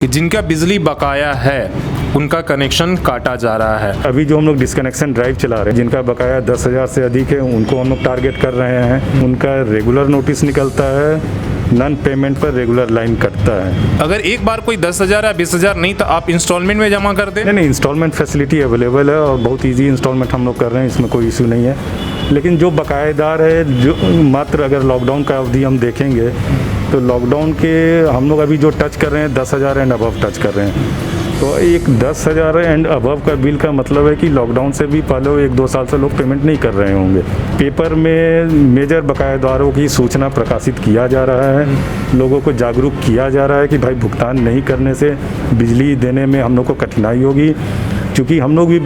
कि जिनका बिजली बकाया है उनका कनेक्शन काटा जा रहा है। अभी जो हम लोग डिस्कनेक्शन ड्राइव चला रहे हैं, जिनका बकाया 10,000 से अधिक है, उनको हम लोग टारगेट कर रहे हैं। उनका रेगुलर नोटिस निकलता है, नॉन पेमेंट पर रेगुलर लाइन कटता है। अगर एक बार कोई 10,000 या 20,000 नहीं तो आप इंस्टॉलमेंट में जमा कर दें? नहीं, इंस्टॉलमेंट फैसिलिटी अवेलेबल है और बहुत ईजी इंस्टॉलमेंट हम लोग कर रहे हैं, इसमें कोई इशू नहीं है। लेकिन जो बकायेदार है, जो मात्र अगर लॉकडाउन का अवधि हम देखेंगे तो लॉकडाउन के हम लोग अभी जो टच कर रहे हैं 10,000 एंड अबव टच कर रहे हैं। तो एक 10,000 एंड अबव का बिल का मतलब है कि लॉकडाउन से भी पहले 1-2 साल से लोग पेमेंट नहीं कर रहे होंगे। पेपर में मेजर बकायेदारों की सूचना प्रकाशित किया जा रहा है, लोगों को जागरूक किया जा रहा है कि भाई भुगतान नहीं करने से बिजली देने में हम लोग को कठिनाई होगी, क्योंकि हम लोग भी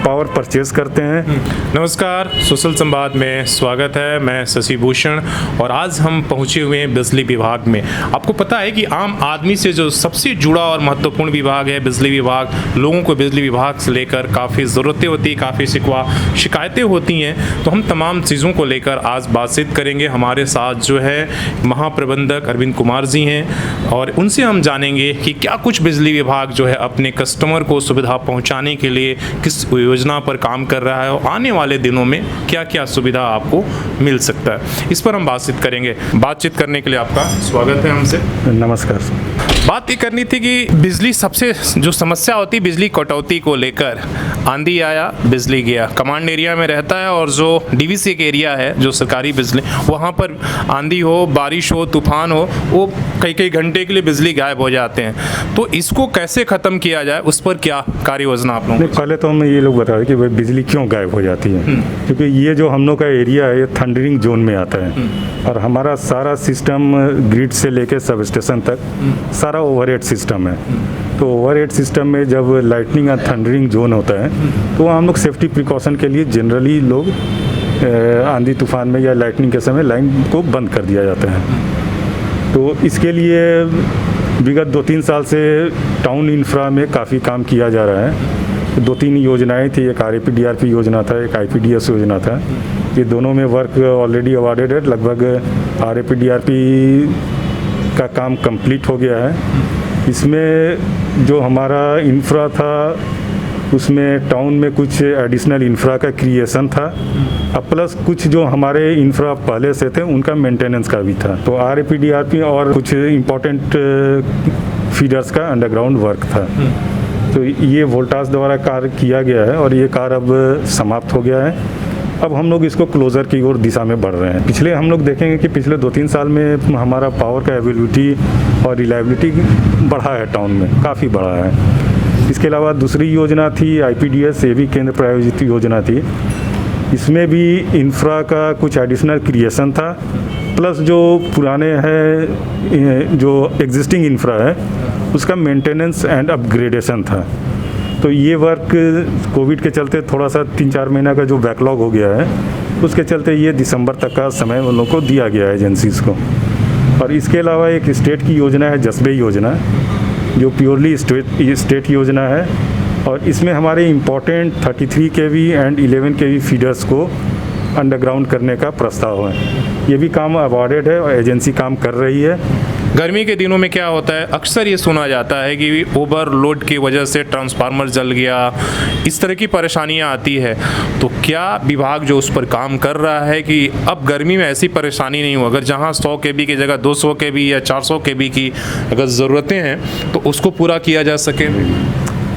पावर परचेज करते हैं। नमस्कार, सोशल संवाद में स्वागत है। मैं शशि भूषण और आज हम पहुंचे हुए हैं बिजली विभाग में। आपको पता है कि आम आदमी से जो सबसे जुड़ा और महत्वपूर्ण विभाग है बिजली विभाग, लोगों को बिजली विभाग से लेकर काफ़ी ज़रूरतें होती, काफ़ी शिकायतें होती हैं। तो हम तमाम चीज़ों को लेकर आज बातचीत करेंगे। हमारे साथ जो है महाप्रबंधक अरविंद कुमार जी हैं और उनसे हम जानेंगे कि क्या कुछ बिजली विभाग जो है अपने कस्टमर को सुविधा पहुँचाने के लिए किस योजना पर काम कर रहा है और आने वाले दिनों में क्या क्या सुविधा आपको मिल सकता है, इस पर हम बातचीत करेंगे। बातचीत करने के लिए आपका स्वागत है हमसे। नमस्कार। बात ये करनी थी कि बिजली सबसे जो समस्या होती है बिजली कटौती को लेकर, आंधी आया बिजली गया, कमांड एरिया में रहता है और जो डीवीसी के एरिया है जो सरकारी बिजली, वहाँ पर आंधी हो, बारिश हो, तूफान हो, वो कई घंटे के लिए बिजली गायब हो जाते हैं। तो इसको कैसे ख़त्म किया जाए, उस पर क्या कार्य योजना आप लोगों? पहले तो हम ये लोग बता रहे कि भाई बिजली क्यों गायब हो जाती है, क्योंकि ये जो हम लोग का एरिया है ये थंडरिंग जोन में आता है और हमारा सारा सिस्टम ग्रिड से लेके सब स्टेशन तक सारा ओवरहेड सिस्टम है। तो ओवरहेड सिस्टम में जब लाइटनिंग या थंडरिंग जोन होता है तो हम लोग सेफ्टी प्रिकॉशन के लिए जनरली लोग आंधी तूफान में या लाइटनिंग के समय लाइन को बंद कर दिया जाता है। तो इसके लिए विगत 2-3 साल से टाउन इंफ्रा में काफ़ी काम किया जा रहा है। 2-3 योजनाएं थी, एक RAP-DRP योजना था, एक IPDS योजना था। ये दोनों में वर्क ऑलरेडी अवार्डेड है। लगभग RAP-DRP का काम कंप्लीट हो गया है। इसमें जो हमारा इंफ्रा था उसमें टाउन में कुछ एडिशनल इंफ्रा का क्रिएशन था, अब प्लस कुछ जो हमारे इंफ्रा पहले से थे उनका मेंटेनेंस का भी था। तो RAP-DRP और कुछ इम्पोर्टेंट फीडर्स का अंडरग्राउंड वर्क था। तो ये वोल्टास द्वारा कार्य किया गया है और ये कार्य अब समाप्त हो गया है। अब हम लोग इसको क्लोजर की ओर दिशा में बढ़ रहे हैं। पिछले हम लोग देखेंगे कि पिछले 2-3 साल में हमारा पावर का अवेलेबिलिटी और रिलायबिलिटी बढ़ा है, टाउन में काफ़ी बढ़ा है। इसके अलावा दूसरी योजना थी IPDS, ये भी केंद्र प्रायोजित योजना थी। इसमें भी इंफ्रा का कुछ एडिशनल क्रिएशन था, प्लस जो पुराने हैं जो एग्जिस्टिंग इंफ्रा है उसका मेंटेनेंस एंड अपग्रेडेशन था। तो ये वर्क कोविड के चलते थोड़ा सा 3-4 महीना का जो बैकलॉग हो गया है, उसके चलते ये दिसंबर तक का समय उन लोगों को दिया गया है एजेंसीज़ को। और इसके अलावा एक स्टेट की योजना है जसबे योजना, जो प्योरली स्टेट योजना है और इसमें हमारे important 33 kV and 11 kV feeders को अंडरग्राउंड करने का प्रस्ताव है। ये भी काम अवार्डेड है और एजेंसी काम कर रही है। गर्मी के दिनों में क्या होता है, अक्सर ये सुना जाता है कि ओवरलोड की वजह से ट्रांसफार्मर जल गया, इस तरह की परेशानियां आती है। तो क्या विभाग जो उस पर काम कर रहा है कि अब गर्मी में ऐसी परेशानी नहीं हो, अगर जहां 100 kV की जगह 200 kV या 400 kV की अगर ज़रूरतें हैं तो उसको पूरा किया जा सके?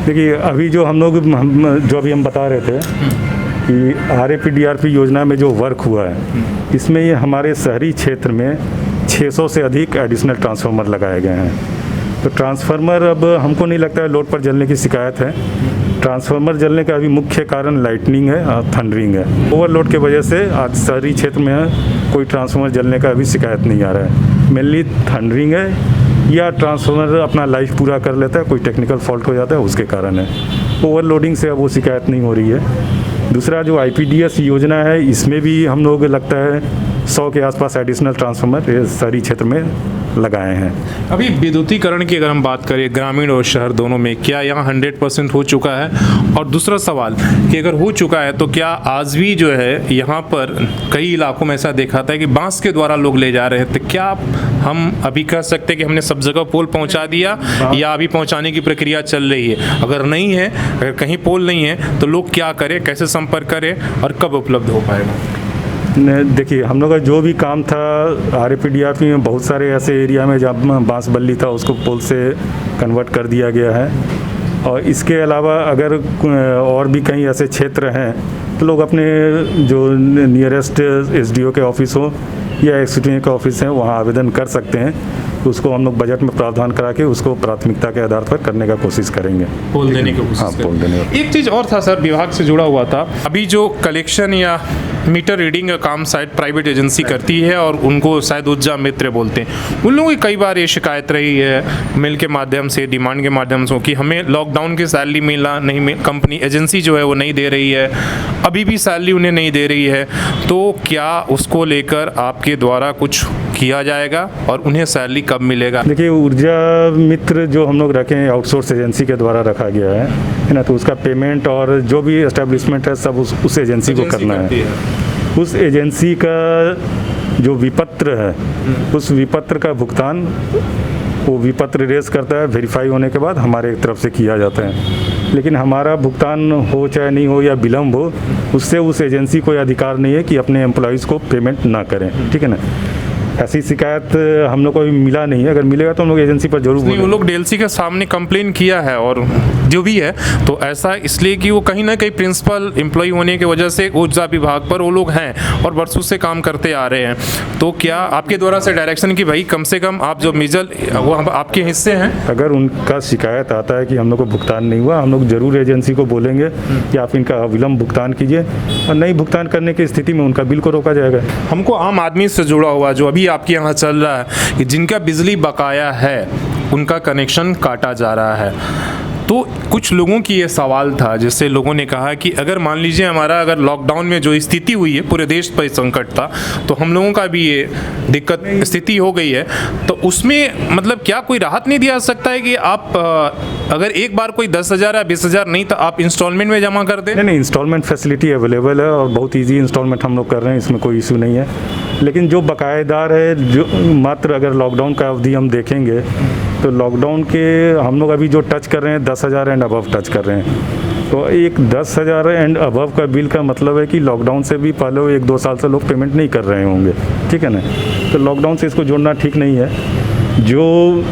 देखिए, अभी जो हम बता रहे थे कि RAP-DRP योजना में जो वर्क हुआ है, इसमें ये हमारे शहरी क्षेत्र में 600 से अधिक एडिशनल ट्रांसफार्मर लगाए गए हैं। तो ट्रांसफार्मर, अब हमको नहीं लगता है लोड पर जलने की शिकायत है। ट्रांसफार्मर जलने का अभी मुख्य कारण लाइटनिंग है और थंडरिंग है। ओवरलोड की वजह से आज शहरी क्षेत्र में कोई ट्रांसफार्मर जलने का अभी शिकायत नहीं आ रहा है। मेनली थंडरिंग है या ट्रांसफार्मर अपना लाइफ पूरा कर लेता है, कोई टेक्निकल फॉल्ट हो जाता है उसके कारण है। ओवरलोडिंग से अब वो शिकायत नहीं हो रही है। दूसरा जो IPDS योजना है, इसमें भी हम लोग लगता है 100 के आसपास एडिशनल ट्रांसफार्मर ये शहरी क्षेत्र में लगाए हैं। अभी विद्युतीकरण की अगर हम बात करें ग्रामीण और शहर दोनों में, क्या यहाँ 100% हो चुका है? और दूसरा सवाल कि अगर हो चुका है तो क्या आज भी जो है यहाँ पर कई इलाकों में ऐसा देखा था कि बांस के द्वारा लोग ले जा रहे थे, क्या हम अभी कह सकते हैं कि हमने सब जगह पोल पहुँचा दिया या अभी पहुँचाने की प्रक्रिया चल रही है? अगर नहीं है, अगर कहीं पोल नहीं है तो लोग क्या करें, कैसे संपर्क करें और कब उपलब्ध हो पाएगा? देखिए, हम लोग का जो भी काम था RFPDRP में बहुत सारे ऐसे एरिया में जहाँ बांस बल्ली था उसको पोल से कन्वर्ट कर दिया गया है। और इसके अलावा अगर और भी कहीं ऐसे क्षेत्र हैं तो लोग अपने जो नियरेस्ट SDO के ऑफिस हो या एक्सटीएम के ऑफिस हैं वहाँ आवेदन कर सकते हैं। उसको हम लोग बजट में प्रावधान करा के उसको प्राथमिकता के आधार पर करने का कोशिश करेंगे, पोल देने की कोशिश। हाँ, पोल देने का। एक चीज़ और था सर, विभाग से जुड़ा हुआ था, अभी जो कलेक्शन या मीटर रीडिंग का काम शायद प्राइवेट एजेंसी करती है और उनको शायद ऊर्जा मित्र बोलते हैं, उन लोगों की कई बार ये शिकायत रही है मेल के माध्यम से, डिमांड के माध्यम से कि हमें लॉकडाउन की सैलरी मिला नहीं, कंपनी एजेंसी जो है वो नहीं दे रही है, अभी भी सैलरी उन्हें नहीं दे रही है, तो क्या उसको लेकर आपके द्वारा कुछ किया जाएगा और उन्हें सैलरी कब मिलेगा? देखिए, ऊर्जा मित्र जो हम लोग रखे हैं आउटसोर्स एजेंसी के द्वारा रखा गया है ना, तो उसका पेमेंट और जो भी एस्टेब्लिशमेंट है सब उस एजेंसी को करना है। उस एजेंसी का जो विपत्र है उस विपत्र का भुगतान वो विपत्र रेज करता है, वेरीफाई होने के बाद हमारे तरफ से किया जाता है। लेकिन हमारा भुगतान हो चाहे नहीं हो या विलम्ब हो, उससे उस एजेंसी को अधिकार नहीं है कि अपने एम्प्लॉयज़ को पेमेंट ना करें, ठीक है ना। ऐसी शिकायत हम लोग को अभी मिला नहीं है, अगर मिलेगा तो हम लोग एजेंसी पर जरूर नहीं, वो लोग DLC के सामने कंप्लेन किया है और जो भी है तो ऐसा इसलिए कि वो कहीं ना कहीं प्रिंसिपल एम्प्लॉय होने की वजह से ऊर्जा विभाग पर वो लोग हैं और वर्षों से काम करते आ रहे हैं। तो क्या आपके द्वारा से डायरेक्शन की भाई कम से कम आप जो मेजर वो आपके हिस्से हैं, अगर उनका शिकायत आता है कि हम लोग को भुगतान नहीं हुआ, हम लोग जरूर एजेंसी को बोलेंगे कि आप इनका अविलंब भुगतान कीजिए और नहीं भुगतान करने की स्थिति में उनका बिल को रोका जाएगा। हमको आम आदमी से जुड़ा हुआ जो अभी आपके यहाँ चल रहा है कि जिनका बिजली बकाया है उनका कनेक्शन काटा जा रहा है, तो कुछ लोगों की ये सवाल था जिससे लोगों ने कहा कि अगर मान लीजिए हमारा अगर लॉकडाउन में जो स्थिति हुई है पूरे देश पर संकट था तो हम लोगों का भी ये दिक्कत स्थिति हो गई है, तो उसमें मतलब क्या कोई राहत नहीं दिया सकता है कि आप अगर एक बार कोई 10,000 या 20,000 नहीं तो आप इंस्टॉलमेंट में जमा कर दें? नहीं, इंस्टॉलमेंट फैसिलिटी अवेलेबल है और बहुत ईजी इंस्टॉलमेंट हम लोग कर रहे हैं, इसमें कोई इशू नहीं है। लेकिन जो बकायेदार है, जो मात्र अगर लॉकडाउन का अवधि हम देखेंगे तो लॉकडाउन के हम लोग अभी जो टच कर रहे हैं 10,000 एंड अबव टच कर रहे हैं। तो एक 10,000 एंड अबव का बिल का मतलब है कि लॉकडाउन से भी पहले 1-2 साल से लोग पेमेंट नहीं कर रहे होंगे, ठीक है ना। तो लॉकडाउन से इसको जोड़ना ठीक नहीं है। जो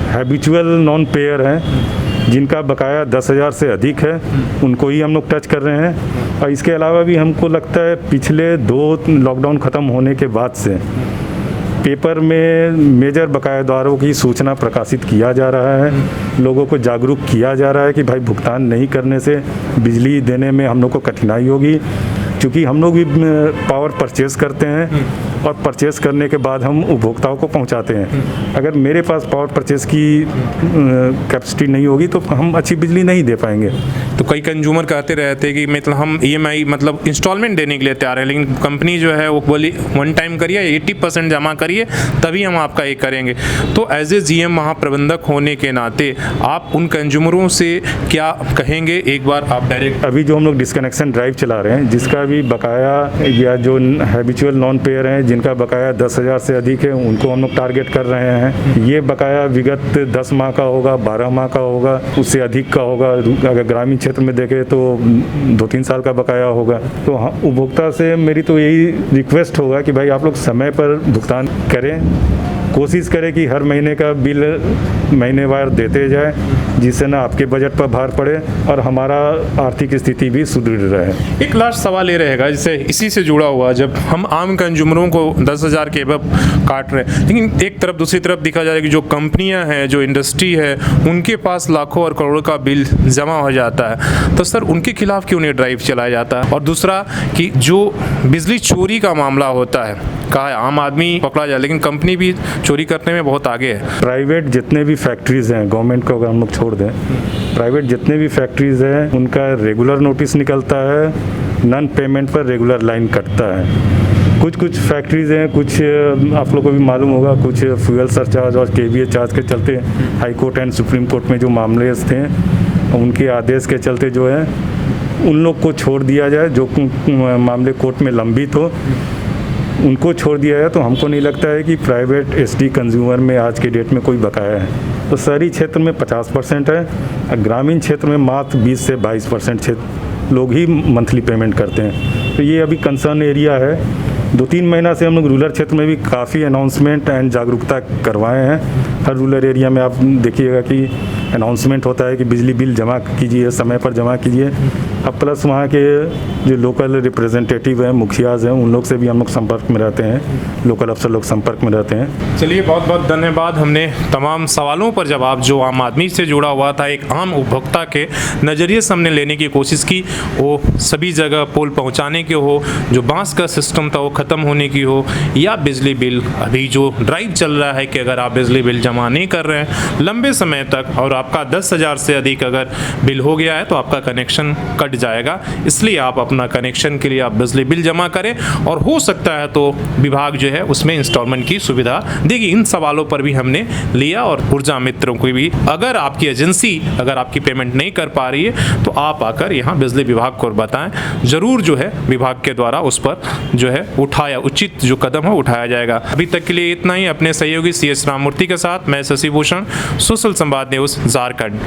हैबिचुअल नॉन पेयर हैं जिनका बकाया 10,000 से अधिक है उनको ही हम लोग टच कर रहे हैं। और इसके अलावा भी हमको लगता है पिछले 2 लॉकडाउन ख़त्म होने के बाद से पेपर में मेजर बकायेदारों की सूचना प्रकाशित किया जा रहा है, लोगों को जागरूक किया जा रहा है कि भाई भुगतान नहीं करने से बिजली देने में हम लोग को कठिनाई होगी, क्योंकि हम लोग भी पावर परचेज़ करते हैं और परचेज़ करने के बाद हम उपभोक्ताओं को पहुंचाते हैं। अगर मेरे पास पावर परचेज़ की कैपेसिटी नहीं होगी तो हम अच्छी बिजली नहीं दे पाएंगे। तो कई कंज्यूमर कहते रहते हैं कि मतलब हम EMI मतलब इंस्टॉलमेंट देने के लिए तैयार है, लेकिन कंपनी जो है वो बोली वन टाइम करिए, 80% जमा करिए तभी हम आपका ये करेंगे। तो एज ए GM महाप्रबंधक होने के नाते आप उन कंज्यूमरों से क्या कहेंगे? एक बार आप डायरेक्ट अभी जो हम लोग डिस्कनेक्शन ड्राइव चला रहे हैं, जिसका भी बकाया या जो हैबिचुअल नॉन पेयर हैं जिनका बकाया 10,000 से अधिक है उनको हम लोग टारगेट कर रहे हैं। ये बकाया विगत 10 माह का होगा, 12 माह का होगा, उससे अधिक का होगा। अगर ग्रामीण क्षेत्र में देखें तो 2-3 साल का बकाया होगा। तो हाँ, उपभोक्ता से मेरी तो यही रिक्वेस्ट होगा कि भाई आप लोग समय पर भुगतान करें, कोशिश करें कि हर महीने का बिल महीनेवार देते जाए, जिससे ना आपके बजट पर भार पड़े और हमारा आर्थिक स्थिति भी सुदृढ़ रहे। एक लास्ट सवाल ये रहेगा, जैसे इसी से जुड़ा हुआ, जब हम आम कंज्यूमरों को 10,000 के अब काट रहे हैं, लेकिन एक तरफ दूसरी तरफ देखा जाए कि जो कंपनियां हैं, जो इंडस्ट्री है, उनके पास लाखों और करोड़ों का बिल जमा हो जाता है, तो सर उनके खिलाफ क्यों नहीं ड्राइव चलाया जाता है? और दूसरा कि जो बिजली चोरी का मामला होता है, कहा है आम आदमी पकड़ा जाए लेकिन कंपनी भी चोरी करने में बहुत आगे है। प्राइवेट जितने भी फैक्ट्रीज़ हैं, गवर्नमेंट को अगर हम लोग छोड़ दें, प्राइवेट जितने भी फैक्ट्रीज़ हैं उनका रेगुलर नोटिस निकलता है, नॉन पेमेंट पर रेगुलर लाइन कटता है। कुछ कुछ फैक्ट्रीज़ हैं, कुछ आप लोगों को भी मालूम होगा, कुछ फ्यूल सरचार्ज और केवीए चार्ज के चलते high court and supreme court में जो मामले थे उनके आदेश के चलते जो है उन लोग को छोड़ दिया जाए, जो मामले कोर्ट में लंबित हो उनको छोड़ दिया जाए। तो हमको नहीं लगता है कि प्राइवेट एसटी कंज्यूमर में आज के डेट में कोई बकाया है। तो शहरी क्षेत्र में 50% है और ग्रामीण क्षेत्र में मात्र 20 से 22% लोग ही मंथली पेमेंट करते हैं। तो ये अभी कंसर्न एरिया है। 2-3 महीना से हम लोग रूरल क्षेत्र में भी काफ़ी अनाउंसमेंट एंड जागरूकता करवाए हैं। हर रूरल एरिया में आप देखिएगा कि अनाउंसमेंट होता है कि बिजली बिल जमा कीजिए, समय पर जमा कीजिए। अब प्लस वहाँ के जो लोकल रिप्रेजेंटेटिव हैं, मुखियाज हैं, उन लोग से भी हम लोग संपर्क में रहते हैं, लोकल अफसर लोग संपर्क में रहते हैं। चलिए, बहुत बहुत धन्यवाद। हमने तमाम सवालों पर जवाब जो आम आदमी से जुड़ा हुआ था, एक आम उपभोक्ता के नज़रिए से हमने लेने की कोशिश की। वो सभी जगह पोल पहुँचाने के हो, जो बांस का सिस्टम था वो ख़त्म होने की हो, या बिजली बिल अभी जो ड्राइव चल रहा है कि अगर आप बिजली बिल जमा नहीं कर रहे हैं लंबे समय तक और आपका 10,000 से अधिक अगर बिल हो गया है तो आपका कनेक्शन कट जाएगा। इसलिए आप अपना कनेक्शन के लिए आप बिजली बिल जमा करें और हो सकता है तो विभाग जो है उसमें इंस्टॉलमेंट की सुविधा देगी। इन सवालों पर भी हमने लिया और ऊर्जा मित्रों को भी, अगर आपकी एजेंसी अगर आपकी पेमेंट नहीं कर पा रही है तो आप आकर यहाँ बिजली विभाग को बताएं, ज़रूर जो है विभाग के द्वारा उस पर जो है उचित जो कदम है उठाया जाएगा। अभी तक के लिए इतना ही। अपने सहयोगी CS राममूर्ति के साथ मैं शशि भूषण, सोशल संवाद न्यूज़ झारखंड।